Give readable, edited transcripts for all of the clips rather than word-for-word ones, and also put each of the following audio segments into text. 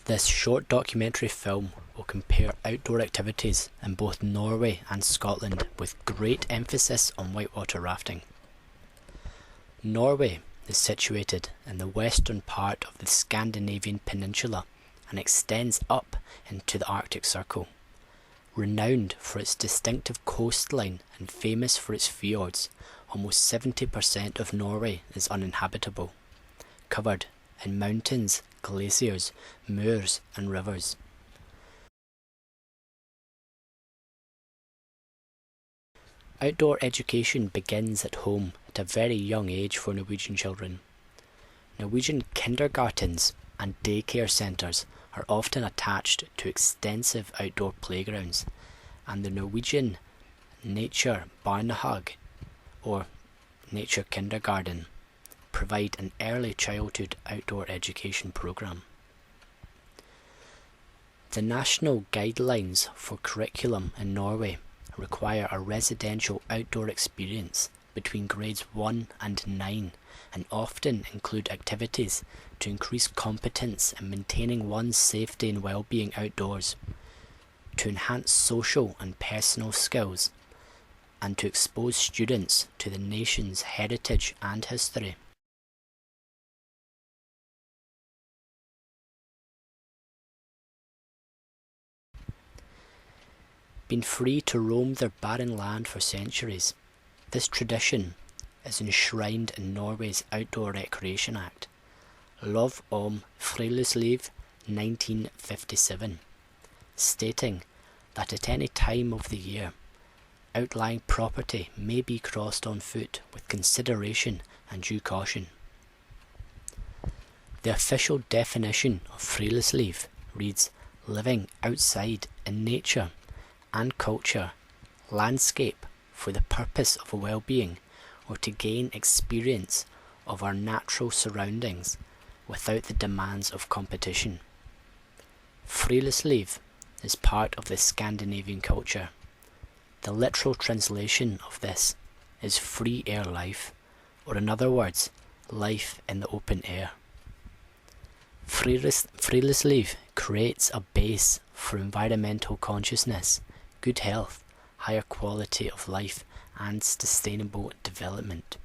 This short documentary film will compare outdoor activities in both Norway and Scotland with great emphasis on whitewater rafting. Norway is situated in the western part of the Scandinavian peninsula and extends up into the Arctic Circle. Renowned for its distinctive coastline and famous for its fjords, almost 70% of Norway is uninhabitable, covered in mountains, glaciers, moors and rivers. Outdoor education begins at home at a very young age for Norwegian children. Norwegian kindergartens and daycare centres are often attached to extensive outdoor playgrounds, and the Norwegian Nature Barnehage or Nature Kindergarten provide an early childhood outdoor education programme. The national guidelines for curriculum in Norway require a residential outdoor experience between grades 1 and 9 and often include activities to increase competence in maintaining one's safety and well-being outdoors, to enhance social and personal skills, and to expose students to the nation's heritage and history. Been free to roam their barren land for centuries, this tradition is enshrined in Norway's Outdoor Recreation Act, Lov om Friluftsliv 1957, stating that at any time of the year, outlying property may be crossed on foot with consideration and due caution. The official definition of Friluftsliv reads, living outside in nature and culture, landscape for the purpose of well-being or to gain experience of our natural surroundings without the demands of competition. Friluftsliv is part of the Scandinavian culture. The literal translation of this is free air life, or in other words, life in the open air. Friluftsliv creates a base for environmental consciousness, good health, higher quality of life and sustainable development.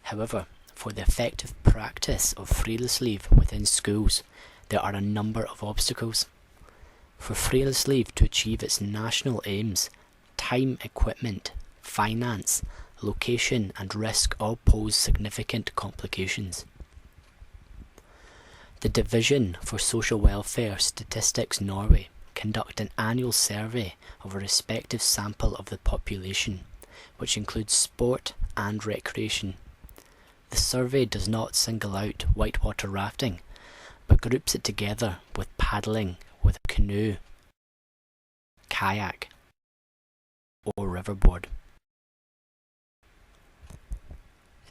However, for the effective practice of Friluftsliv within schools, there are a number of obstacles. For Friluftsliv to achieve its national aims, time, equipment, finance, location and risk all pose significant complications. The Division for Social Welfare Statistics Norway conduct an annual survey of a respective sample of the population, which includes sport and recreation. The survey does not single out whitewater rafting, but groups it together with paddling with a canoe, kayak, or riverboard.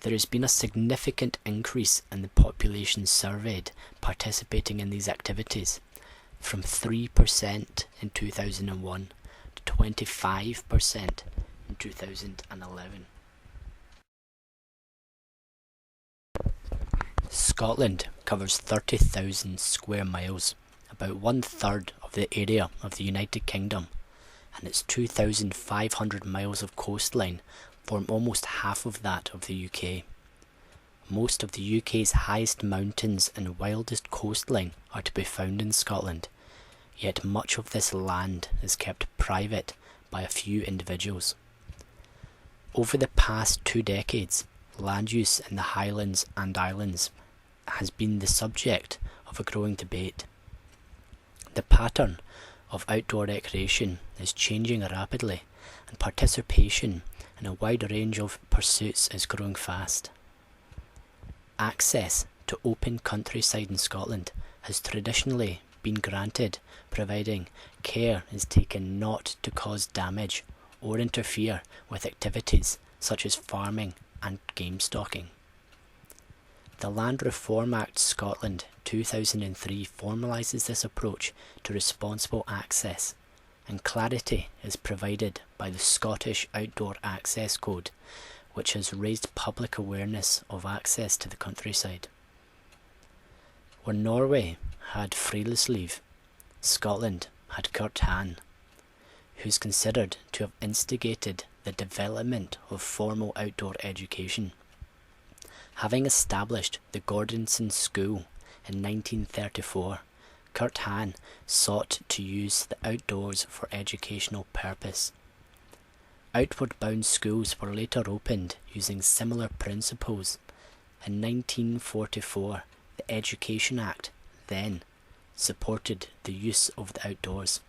There has been a significant increase in the population surveyed participating in these activities, from 3% in 2001 to 25% in 2011. Scotland covers 30,000 square miles, about 1/3 of the area of the United Kingdom, and its 2,500 miles of coastline form almost half of that of the UK. Most of the UK's highest mountains and wildest coastline are to be found in Scotland, yet much of this land is kept private by a few individuals. Over the past 2 decades, land use in the Highlands and Islands has been the subject of a growing debate. The pattern of outdoor recreation is changing rapidly, and participation in a wide range of pursuits is growing fast. Access to open countryside in Scotland has traditionally been granted, providing care is taken not to cause damage or interfere with activities such as farming and game stalking. The Land Reform Act Scotland 2003 formalises this approach to responsible access, and clarity is provided by the Scottish Outdoor Access Code, which has raised public awareness of access to the countryside. Where Norway had Freylesleve, Scotland had Kurt Hahn, who is considered to have instigated the development of formal outdoor education. Having established the Gordonson School in 1934, Kurt Hahn sought to use the outdoors for educational purpose. Outward bound schools were later opened using similar principles. In 1944, the Education Act then supported the use of the outdoors.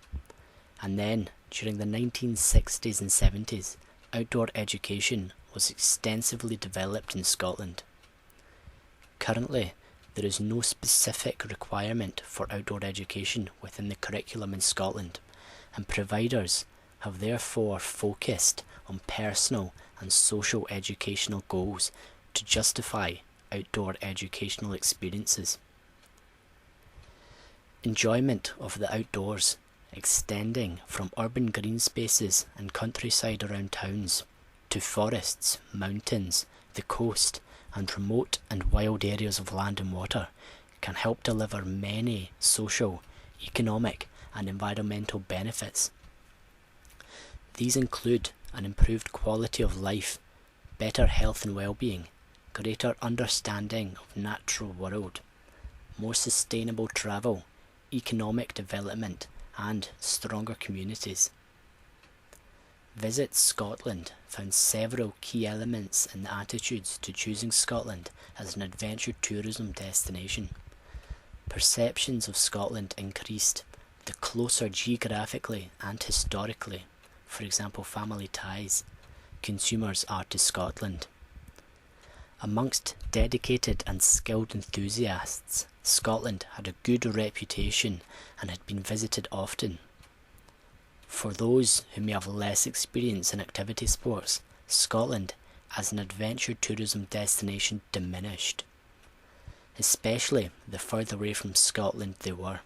And then, during the 1960s and 70s, outdoor education was extensively developed in Scotland. Currently, there is no specific requirement for outdoor education within the curriculum in Scotland, and providers have therefore focused on personal and social educational goals to justify outdoor educational experiences. Enjoyment of the outdoors, extending from urban green spaces and countryside around towns to forests, mountains, the coast, and remote and wild areas of land and water, can help deliver many social, economic, and environmental benefits. These include an improved quality of life, better health and well-being, greater understanding of the natural world, more sustainable travel, economic development, and stronger communities. Visit Scotland found several key elements in the attitudes to choosing Scotland as an adventure tourism destination. Perceptions of Scotland increased the closer geographically and historically, for example family ties, consumers are to Scotland. Amongst dedicated and skilled enthusiasts, Scotland had a good reputation and had been visited often. For those who may have less experience in activity sports, Scotland as an adventure tourism destination diminished, especially the further away from Scotland they were.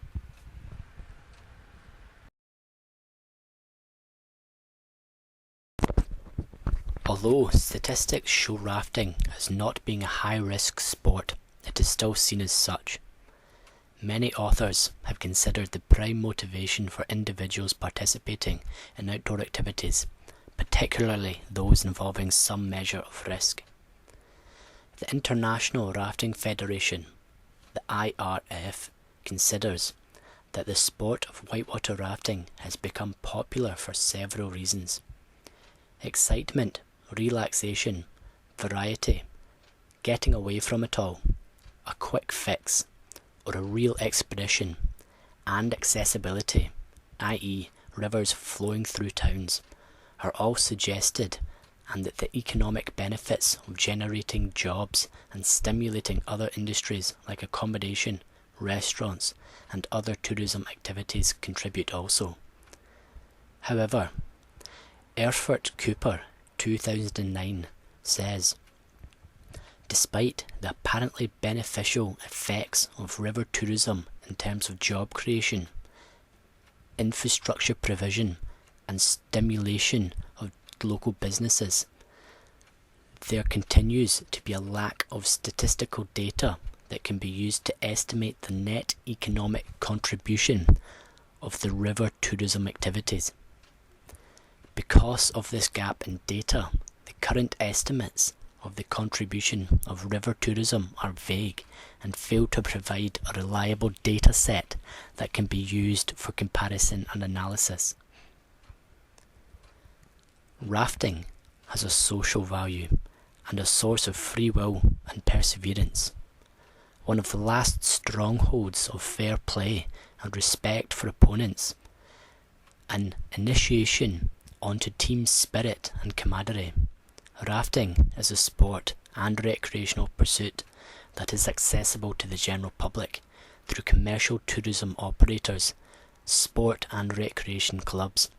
Although statistics show rafting as not being a high-risk sport, it is still seen as such. Many authors have considered the prime motivation for individuals participating in outdoor activities, particularly those involving some measure of risk. The International Rafting Federation, the IRF, considers that the sport of whitewater rafting has become popular for several reasons. Excitement, relaxation, variety, getting away from it all, a quick fix, or a real expedition, and accessibility, i.e. rivers flowing through towns, are all suggested, and that the economic benefits of generating jobs and stimulating other industries like accommodation, restaurants, and other tourism activities contribute also. However, Erfurt Cooper 2009 says, despite the apparently beneficial effects of river tourism in terms of job creation, infrastructure provision, and stimulation of local businesses, there continues to be a lack of statistical data that can be used to estimate the net economic contribution of the river tourism activities. Because of this gap in data, the current estimates of the contribution of river tourism are vague and fail to provide a reliable data set that can be used for comparison and analysis. Rafting has a social value and a source of free will and perseverance. One of the last strongholds of fair play and respect for opponents, an initiation onto team spirit and camaraderie. Rafting is a sport and recreational pursuit that is accessible to the general public through commercial tourism operators, sport and recreation clubs.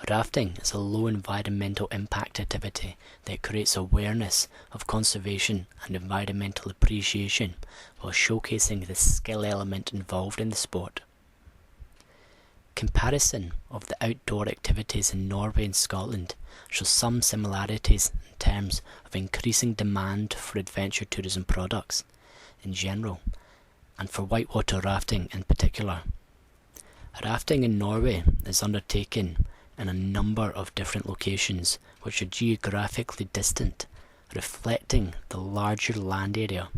Rafting is a low environmental impact activity that creates awareness of conservation and environmental appreciation while showcasing the skill element involved in the sport. Comparison of the outdoor activities in Norway and Scotland shows some similarities in terms of increasing demand for adventure tourism products in general, and for whitewater rafting in particular. Rafting in Norway is undertaken in a number of different locations which are geographically distant, reflecting the larger land area.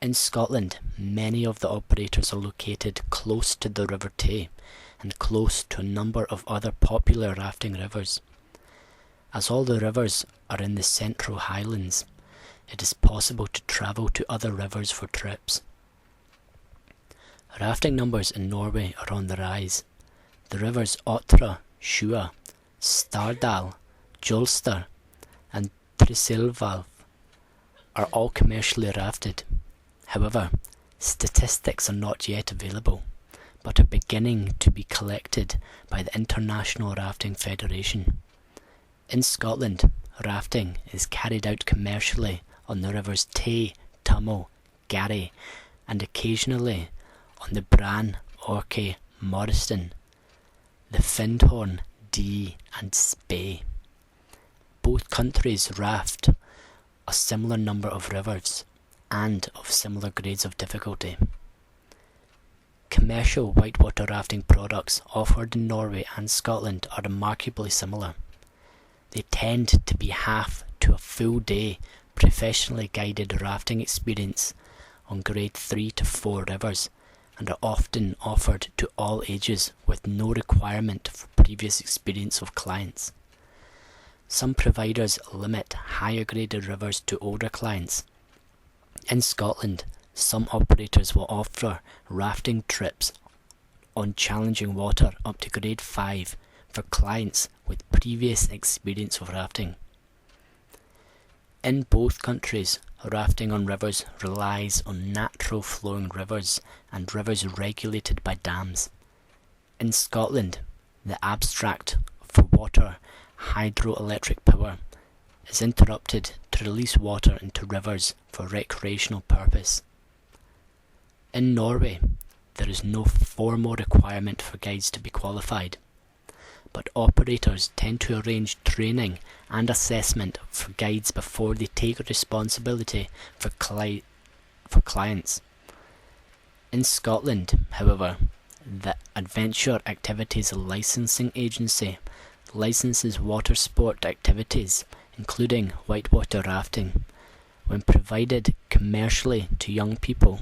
In Scotland, many of the operators are located close to the River Tay and close to a number of other popular rafting rivers. As all the rivers are in the Central Highlands, it is possible to travel to other rivers for trips. Rafting numbers in Norway are on the rise. The rivers Otra, Sjua, Stardal, Jolster and Trysilvalv are all commercially rafted. However, statistics are not yet available, but are beginning to be collected by the International Rafting Federation. In Scotland, rafting is carried out commercially on the rivers Tay, Tummel, Garry, and occasionally on the Bran, Orkney, Morriston, the Findhorn, Dee and Spey. Both countries raft a similar number of rivers and of similar grades of difficulty. Commercial whitewater rafting products offered in Norway and Scotland are remarkably similar. They tend to be half to a full day professionally guided rafting experience on grade 3 to 4 rivers and are often offered to all ages with no requirement for previous experience of clients. Some providers limit higher graded rivers to older clients. In Scotland, some operators will offer rafting trips on challenging water up to grade 5 for clients with previous experience of rafting. In both countries, rafting on rivers relies on natural flowing rivers and rivers regulated by dams. In Scotland, the abstract for water hydroelectric power is interrupted to release water into rivers for recreational purpose. In Norway, there is no formal requirement for guides to be qualified, but operators tend to arrange training and assessment for guides before they take responsibility for clients. In Scotland, however, the Adventure Activities Licensing Agency licenses water sport activities, including whitewater rafting. When provided commercially to young people,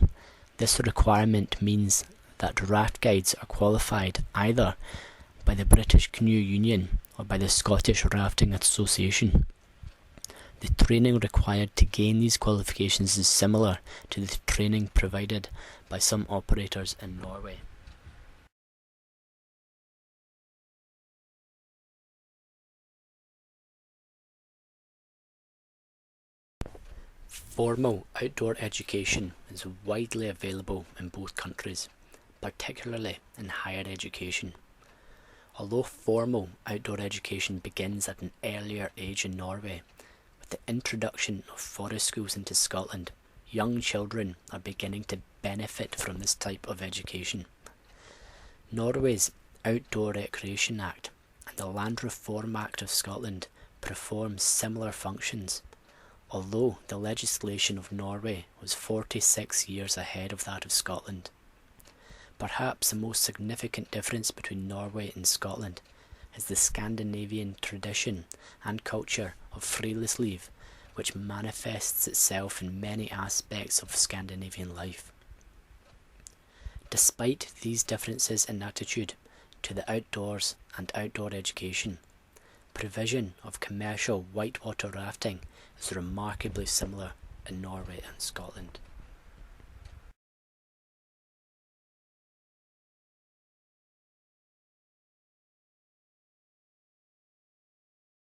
this requirement means that raft guides are qualified either by the British Canoe Union or by the Scottish Rafting Association. The training required to gain these qualifications is similar to the training provided by some operators in Norway. Formal outdoor education is widely available in both countries, particularly in higher education. Although formal outdoor education begins at an earlier age in Norway, with the introduction of forest schools into Scotland, young children are beginning to benefit from this type of education. Norway's Outdoor Recreation Act and the Land Reform Act of Scotland perform similar functions, although the legislation of Norway was 46 years ahead of that of Scotland. Perhaps the most significant difference between Norway and Scotland is the Scandinavian tradition and culture of friluftsliv, which manifests itself in many aspects of Scandinavian life. Despite these differences in attitude to the outdoors and outdoor education, provision of commercial whitewater rafting is remarkably similar in Norway and Scotland.